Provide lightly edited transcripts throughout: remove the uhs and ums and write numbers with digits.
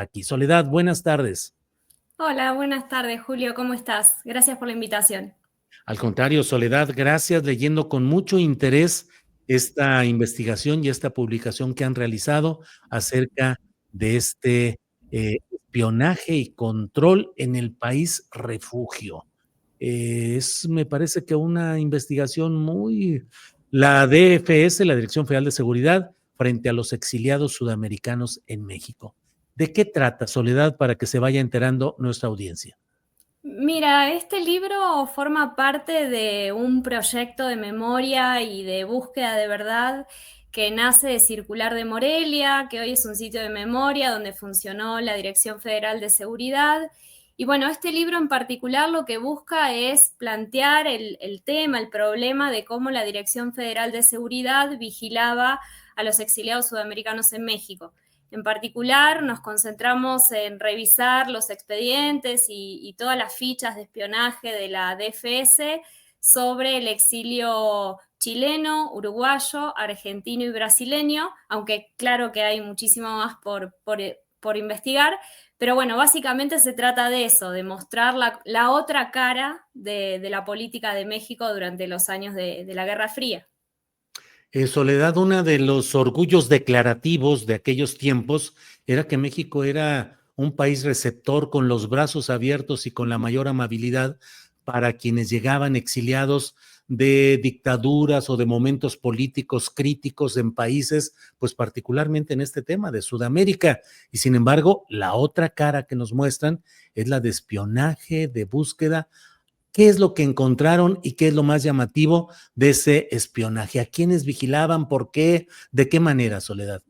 aquí. Soledad, buenas tardes. Hola, buenas tardes, Julio, ¿cómo estás? Gracias por la invitación. Al contrario, Soledad, gracias, leyendo con mucho interés esta investigación y esta publicación que han realizado acerca de este espionaje y control en el país refugio. Me parece que una investigación la DFS, la Dirección Federal de Seguridad, frente a los exiliados sudamericanos en México. ¿De qué trata, Soledad, para que se vaya enterando nuestra audiencia? Mira, este libro forma parte de un proyecto de memoria y de búsqueda de verdad que nace de Circular de Morelia, que hoy es un sitio de memoria donde funcionó la Dirección Federal de Seguridad. Y bueno, este libro en particular lo que busca es plantear el tema, el problema de cómo la Dirección Federal de Seguridad vigilaba a los exiliados sudamericanos en México. En particular, nos concentramos en revisar los expedientes y todas las fichas de espionaje de la DFS sobre el exilio chileno, uruguayo, argentino y brasileño, aunque claro que hay muchísimo más por investigar, pero bueno, básicamente se trata de eso, de mostrar la otra cara de la política de México durante los años de la Guerra Fría. Soledad, uno de los orgullos declarativos de aquellos tiempos era que México era un país receptor con los brazos abiertos y con la mayor amabilidad para quienes llegaban exiliados de dictaduras o de momentos políticos críticos en países, pues particularmente en este tema de Sudamérica. Y sin embargo, la otra cara que nos muestran es la de espionaje, de búsqueda. ¿Qué es lo que encontraron y qué es lo más llamativo de ese espionaje? ¿A quiénes vigilaban? ¿Por qué? ¿De qué manera, Soledad?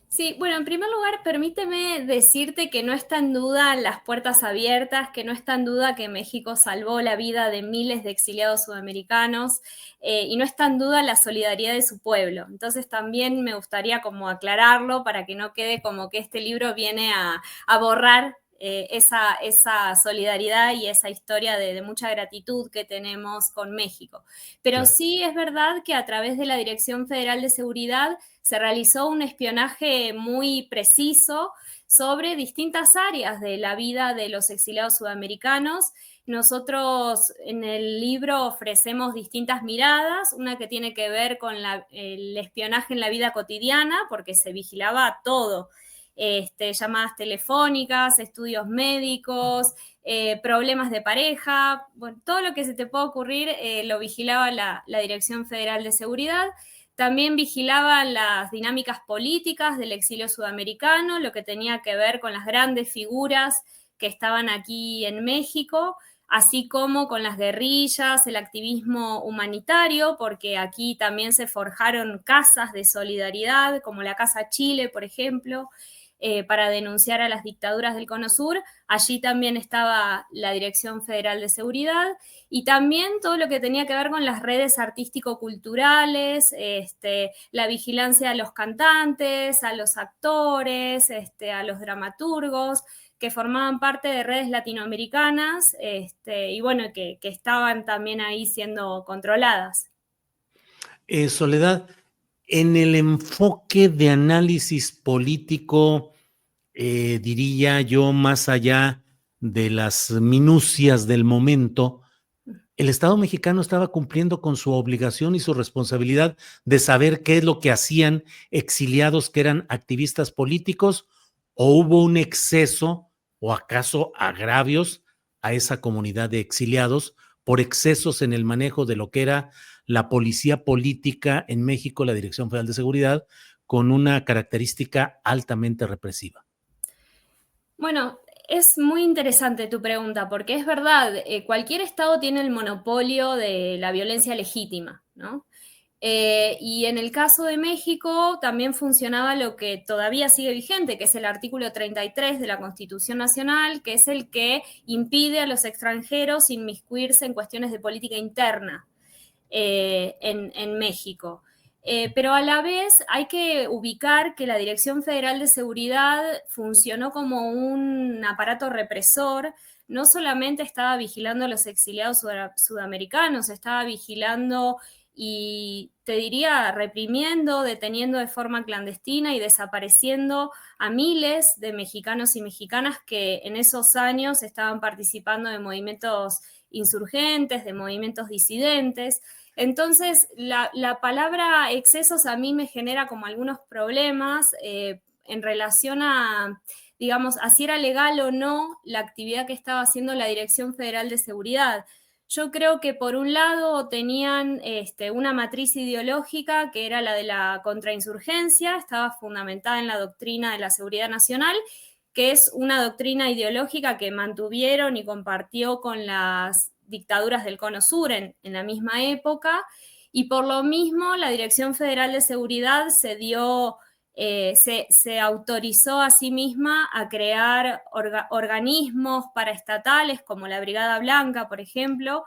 Sí, bueno, en primer lugar, permíteme decirte que no está en duda las puertas abiertas, que no está en duda que México salvó la vida de miles de exiliados sudamericanos y no está en duda la solidaridad de su pueblo. Entonces también me gustaría como aclararlo para que no quede como que este libro viene a borrar esa solidaridad y esa historia de mucha gratitud que tenemos con México. Pero Claro. sí es verdad que a través de la Dirección Federal de Seguridad se realizó un espionaje muy preciso sobre distintas áreas de la vida de los exiliados sudamericanos. Nosotros en el libro ofrecemos distintas miradas, una que tiene que ver con el espionaje en la vida cotidiana, porque se vigilaba todo, llamadas telefónicas, estudios médicos, problemas de pareja, bueno, todo lo que se te pueda ocurrir lo vigilaba la Dirección Federal de Seguridad. También vigilaban las dinámicas políticas del exilio sudamericano, lo que tenía que ver con las grandes figuras que estaban aquí en México, así como con las guerrillas, el activismo humanitario, porque aquí también se forjaron casas de solidaridad, como la Casa Chile, por ejemplo, para denunciar a las dictaduras del Cono Sur. Allí también estaba la Dirección Federal de Seguridad y también todo lo que tenía que ver con las redes artístico-culturales, la vigilancia a los cantantes, a los actores, a los dramaturgos, que formaban parte de redes latinoamericanas y bueno, que estaban también ahí siendo controladas. Soledad, en el enfoque de análisis político, diría yo, más allá de las minucias del momento, el Estado mexicano estaba cumpliendo con su obligación y su responsabilidad de saber qué es lo que hacían exiliados que eran activistas políticos, o hubo un exceso o acaso agravios a esa comunidad de exiliados por excesos en el manejo de lo que era la policía política en México, la Dirección Federal de Seguridad, con una característica altamente represiva. Bueno, es muy interesante tu pregunta, porque es verdad, cualquier Estado tiene el monopolio de la violencia legítima, ¿no? Y en el caso de México también funcionaba lo que todavía sigue vigente, que es el artículo 33 de la Constitución Nacional, que es el que impide a los extranjeros inmiscuirse en cuestiones de política interna en México. Pero a la vez hay que ubicar que la Dirección Federal de Seguridad funcionó como un aparato represor. No solamente estaba vigilando a los exiliados sudamericanos, estaba vigilando y te diría reprimiendo, deteniendo de forma clandestina y desapareciendo a miles de mexicanos y mexicanas que en esos años estaban participando de movimientos insurgentes, de movimientos disidentes. Entonces, la palabra excesos a mí me genera como algunos problemas en relación a, digamos, a si era legal o no la actividad que estaba haciendo la Dirección Federal de Seguridad. Yo creo que por un lado tenían una matriz ideológica que era la de la contrainsurgencia, estaba fundamentada en la doctrina de la seguridad nacional, que es una doctrina ideológica que mantuvieron y compartió con las dictaduras del Cono Sur en la misma época, y por lo mismo la Dirección Federal de Seguridad se autorizó a sí misma a crear organismos paraestatales como la Brigada Blanca, por ejemplo,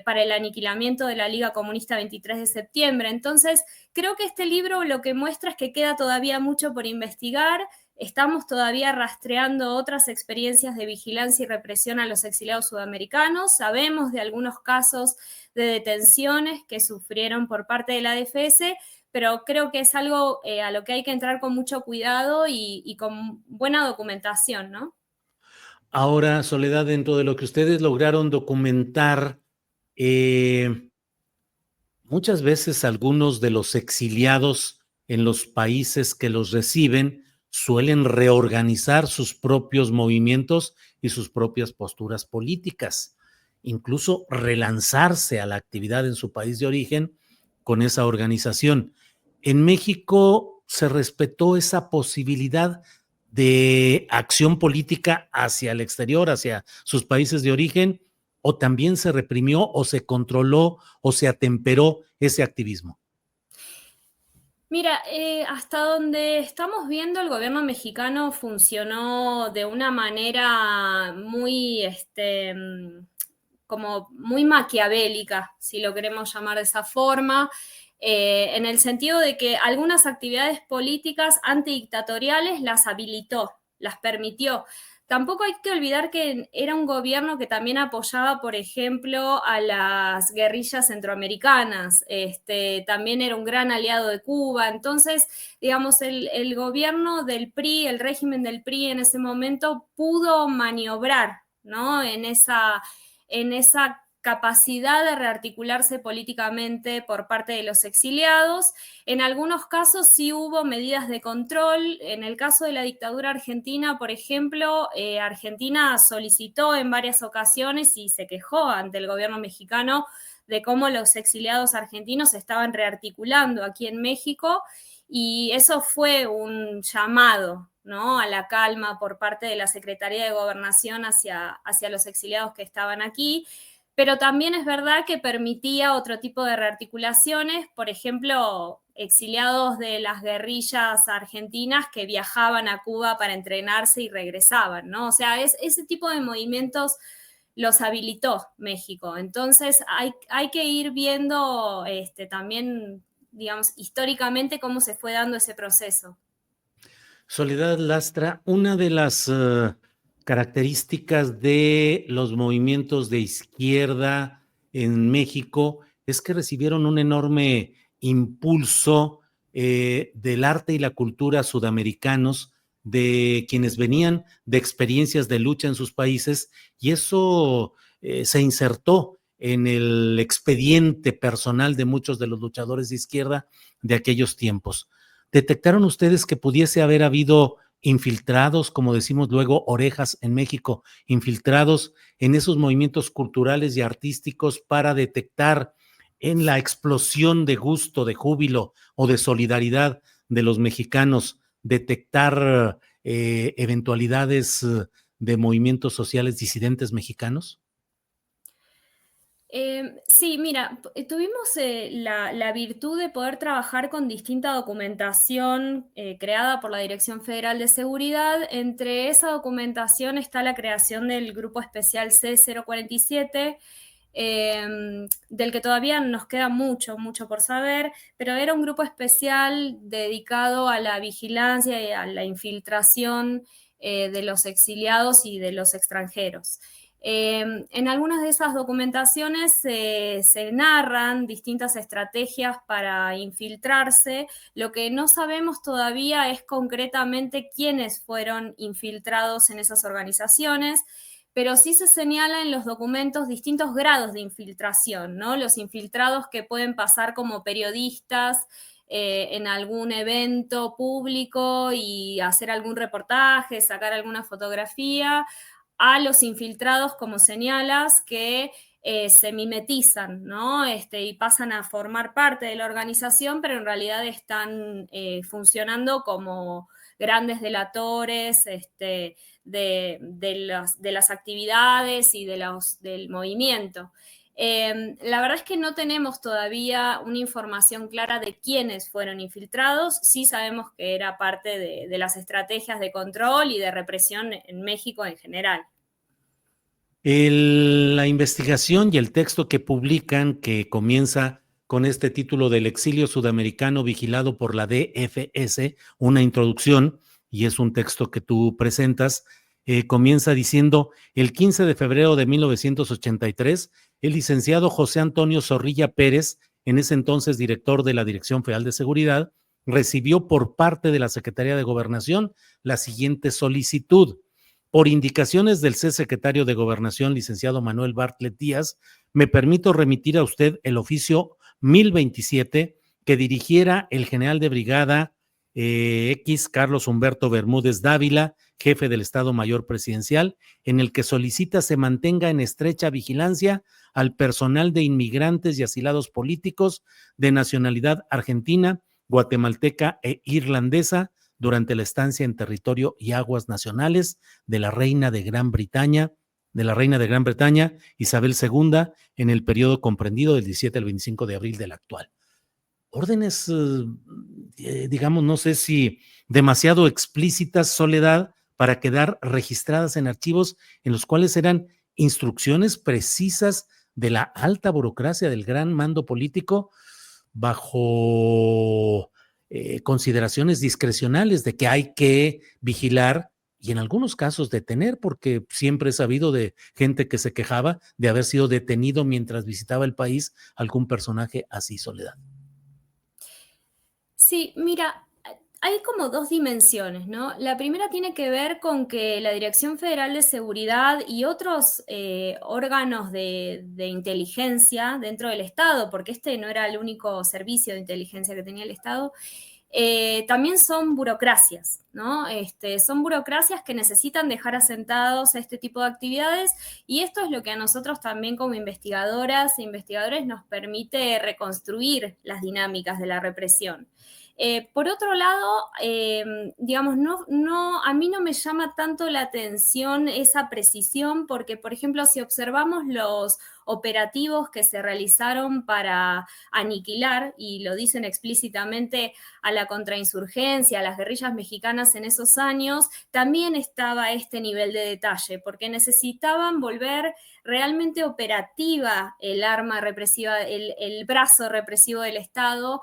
para el aniquilamiento de la Liga Comunista 23 de septiembre. Entonces, creo que este libro lo que muestra es que queda todavía mucho por investigar. Estamos todavía rastreando otras experiencias de vigilancia y represión a los exiliados sudamericanos. Sabemos de algunos casos de detenciones que sufrieron por parte de la ADFS, pero creo que es algo a lo que hay que entrar con mucho cuidado y con buena documentación, ¿no? Ahora, Soledad, dentro de lo que ustedes lograron documentar, muchas veces algunos de los exiliados en los países que los reciben suelen reorganizar sus propios movimientos y sus propias posturas políticas, incluso relanzarse a la actividad en su país de origen con esa organización. En México se respetó esa posibilidad de acción política hacia el exterior, hacia sus países de origen, o también se reprimió o se controló o se atemperó ese activismo. Mira, hasta donde estamos viendo, el gobierno mexicano funcionó de una manera muy, como muy maquiavélica, si lo queremos llamar de esa forma, en el sentido de que algunas actividades políticas antidictatoriales las habilitó, las permitió. Tampoco hay que olvidar que era un gobierno que también apoyaba, por ejemplo, a las guerrillas centroamericanas. También era un gran aliado de Cuba. Entonces, digamos, el gobierno del PRI, el régimen del PRI en ese momento pudo maniobrar, ¿no? En esa capacidad de rearticularse políticamente por parte de los exiliados. En algunos casos sí hubo medidas de control. En el caso de la dictadura argentina, por ejemplo, Argentina solicitó en varias ocasiones y se quejó ante el gobierno mexicano de cómo los exiliados argentinos se estaban rearticulando aquí en México, y eso fue un llamado, ¿no?, a la calma por parte de la Secretaría de Gobernación hacia los exiliados que estaban aquí. Pero también es verdad que permitía otro tipo de rearticulaciones, por ejemplo, exiliados de las guerrillas argentinas que viajaban a Cuba para entrenarse y regresaban, ¿no? O sea, ese tipo de movimientos los habilitó México. Entonces hay que ir viendo también, digamos, históricamente cómo se fue dando ese proceso. Soledad Lastra, una de las características de los movimientos de izquierda en México es que recibieron un enorme impulso del arte y la cultura sudamericanos, de quienes venían de experiencias de lucha en sus países, y eso se insertó en el expediente personal de muchos de los luchadores de izquierda de aquellos tiempos. ¿Detectaron ustedes que pudiese haber habido infiltrados, como decimos luego, orejas en México, infiltrados en esos movimientos culturales y artísticos para detectar en la explosión de gusto, de júbilo o de solidaridad de los mexicanos, detectar eventualidades de movimientos sociales disidentes mexicanos? Sí, mira, tuvimos la virtud de poder trabajar con distinta documentación creada por la Dirección Federal de Seguridad. Entre esa documentación está la creación del Grupo Especial C047, del que todavía nos queda mucho, mucho por saber, pero era un grupo especial dedicado a la vigilancia y a la infiltración de los exiliados y de los extranjeros. En algunas de esas documentaciones se narran distintas estrategias para infiltrarse. Lo que no sabemos todavía es concretamente quiénes fueron infiltrados en esas organizaciones, pero sí se señala en los documentos distintos grados de infiltración, ¿no? Los infiltrados que pueden pasar como periodistas en algún evento público y hacer algún reportaje, sacar alguna fotografía, a los infiltrados, como señalas, que se mimetizan, ¿no? Y pasan a formar parte de la organización, pero en realidad están funcionando como grandes delatores de las actividades y del movimiento. La verdad es que no tenemos todavía una información clara de quiénes fueron infiltrados. Sí sabemos que era parte de las estrategias de control y de represión en México en general. La investigación y el texto que publican, que comienza con este título del exilio sudamericano vigilado por la DFS, una introducción, y es un texto que tú presentas, comienza diciendo: el 15 de febrero de 1983, el licenciado José Antonio Zorrilla Pérez, en ese entonces director de la Dirección Federal de Seguridad, recibió por parte de la Secretaría de Gobernación la siguiente solicitud: por indicaciones del secretario de Gobernación, licenciado Manuel Bartlett Díaz, me permito remitir a usted el oficio 1027 que dirigiera el general de brigada X Carlos Humberto Bermúdez Dávila, jefe del Estado Mayor Presidencial, en el que solicita se mantenga en estrecha vigilancia al personal de inmigrantes y asilados políticos de nacionalidad argentina, guatemalteca e irlandesa durante la estancia en territorio y aguas nacionales de la reina de Gran Bretaña, Isabel II, en el periodo comprendido del 17 al 25 de abril del actual. Órdenes, digamos, no sé si demasiado explícitas, Soledad, para quedar registradas en archivos en los cuales eran instrucciones precisas de la alta burocracia del gran mando político bajo consideraciones discrecionales de que hay que vigilar y en algunos casos detener, porque siempre he sabido de gente que se quejaba de haber sido detenido mientras visitaba el país algún personaje así, Soledad. Sí, mira, hay como dos dimensiones, ¿no? La primera tiene que ver con que la Dirección Federal de Seguridad y otros órganos de inteligencia dentro del Estado, porque este no era el único servicio de inteligencia que tenía el Estado, también son burocracias, ¿no? Son burocracias que necesitan dejar asentados este tipo de actividades y esto es lo que a nosotros también como investigadoras e investigadores nos permite reconstruir las dinámicas de la represión. Por otro lado, digamos, a mí no me llama tanto la atención esa precisión porque, por ejemplo, si observamos los operativos que se realizaron para aniquilar, y lo dicen explícitamente, a la contrainsurgencia, a las guerrillas mexicanas en esos años, también estaba este nivel de detalle, porque necesitaban volver realmente operativa el arma represiva, el brazo represivo del Estado,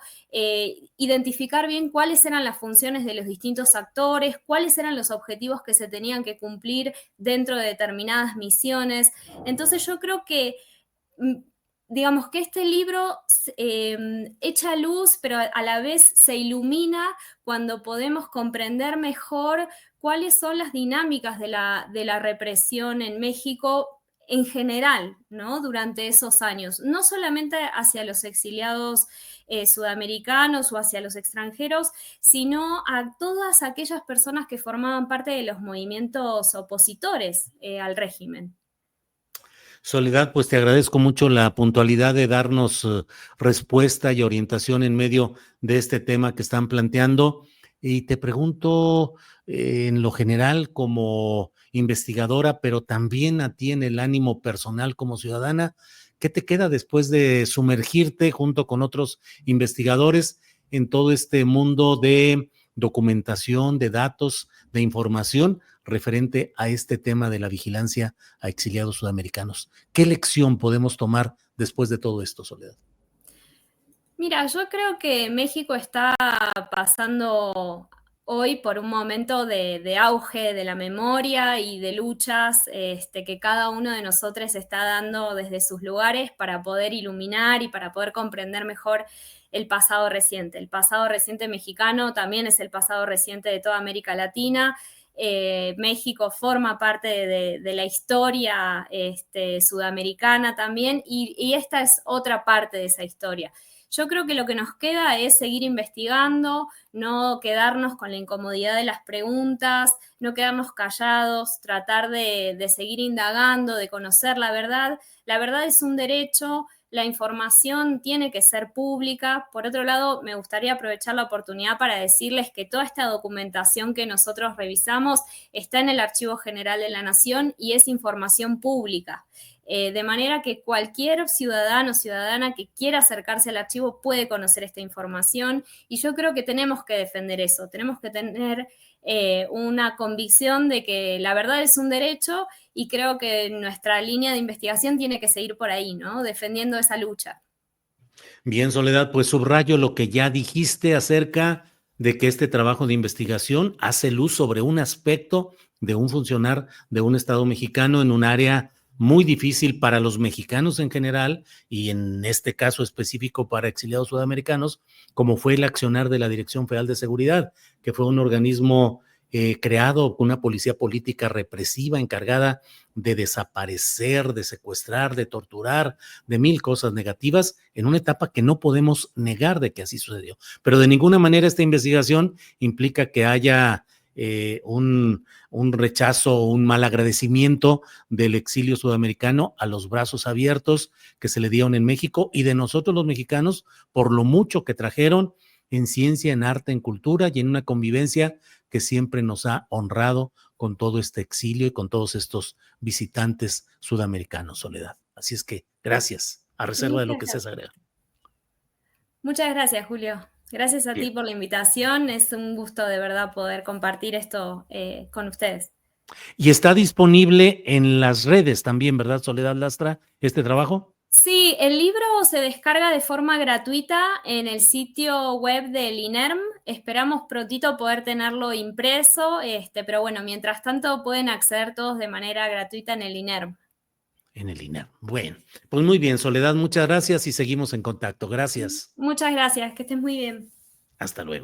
identificar bien cuáles eran las funciones de los distintos actores, cuáles eran los objetivos que se tenían que cumplir dentro de determinadas misiones. Entonces yo creo que digamos que este libro echa luz, pero a la vez se ilumina cuando podemos comprender mejor cuáles son las dinámicas de la represión en México en general, ¿no? Durante esos años, no solamente hacia los exiliados sudamericanos o hacia los extranjeros, sino a todas aquellas personas que formaban parte de los movimientos opositores al régimen. Soledad, pues te agradezco mucho la puntualidad de darnos respuesta y orientación en medio de este tema que están planteando. Y te pregunto en lo general como investigadora, pero también a ti en el ánimo personal como ciudadana, ¿qué te queda después de sumergirte junto con otros investigadores en todo este mundo de documentación, de datos, de información referente a este tema de la vigilancia a exiliados sudamericanos? ¿Qué lección podemos tomar después de todo esto, Soledad? Mira, yo creo que México está pasando hoy por un momento de auge de la memoria y de luchas que cada uno de nosotros está dando desde sus lugares para poder iluminar y para poder comprender mejor el pasado reciente. El pasado reciente mexicano también es el pasado reciente de toda América Latina. México forma parte de la historia sudamericana también y esta es otra parte de esa historia. Yo creo que lo que nos queda es seguir investigando, no quedarnos con la incomodidad de las preguntas, no quedarnos callados, tratar de seguir indagando, de conocer la verdad. La verdad es un derecho, la información tiene que ser pública. Por otro lado, me gustaría aprovechar la oportunidad para decirles que toda esta documentación que nosotros revisamos está en el Archivo General de la Nación y es información pública. De manera que cualquier ciudadano o ciudadana que quiera acercarse al archivo puede conocer esta información y yo creo que tenemos que defender eso, tenemos que tener una convicción de que la verdad es un derecho y creo que nuestra línea de investigación tiene que seguir por ahí, ¿no? Defendiendo esa lucha. Bien, Soledad, pues subrayo lo que ya dijiste acerca de que este trabajo de investigación hace luz sobre un aspecto de un funcionar de un Estado mexicano en un área muy difícil para los mexicanos en general y en este caso específico para exiliados sudamericanos, como fue el accionar de la Dirección Federal de Seguridad, que fue un organismo creado con una policía política represiva encargada de desaparecer, de secuestrar, de torturar, de mil cosas negativas en una etapa que no podemos negar de que así sucedió. Pero de ninguna manera esta investigación implica que haya un rechazo, un mal agradecimiento del exilio sudamericano a los brazos abiertos que se le dieron en México y de nosotros los mexicanos por lo mucho que trajeron en ciencia, en arte, en cultura y en una convivencia que siempre nos ha honrado con todo este exilio y con todos estos visitantes sudamericanos, Soledad. Así es que gracias, a reserva de lo que se agrega. Muchas gracias, Julio. Gracias a Bien. ti por la invitación. Es un gusto de verdad poder compartir esto con ustedes. Y está disponible en las redes también, ¿verdad, Soledad Lastra, este trabajo? Sí, el libro se descarga de forma gratuita en el sitio web del INERM. Esperamos prontito poder tenerlo impreso, pero bueno, mientras tanto pueden acceder todos de manera gratuita en el INERM. En el INERM. Bueno, pues muy bien, Soledad, muchas gracias y seguimos en contacto. Gracias. Muchas gracias, que estés muy bien. Hasta luego.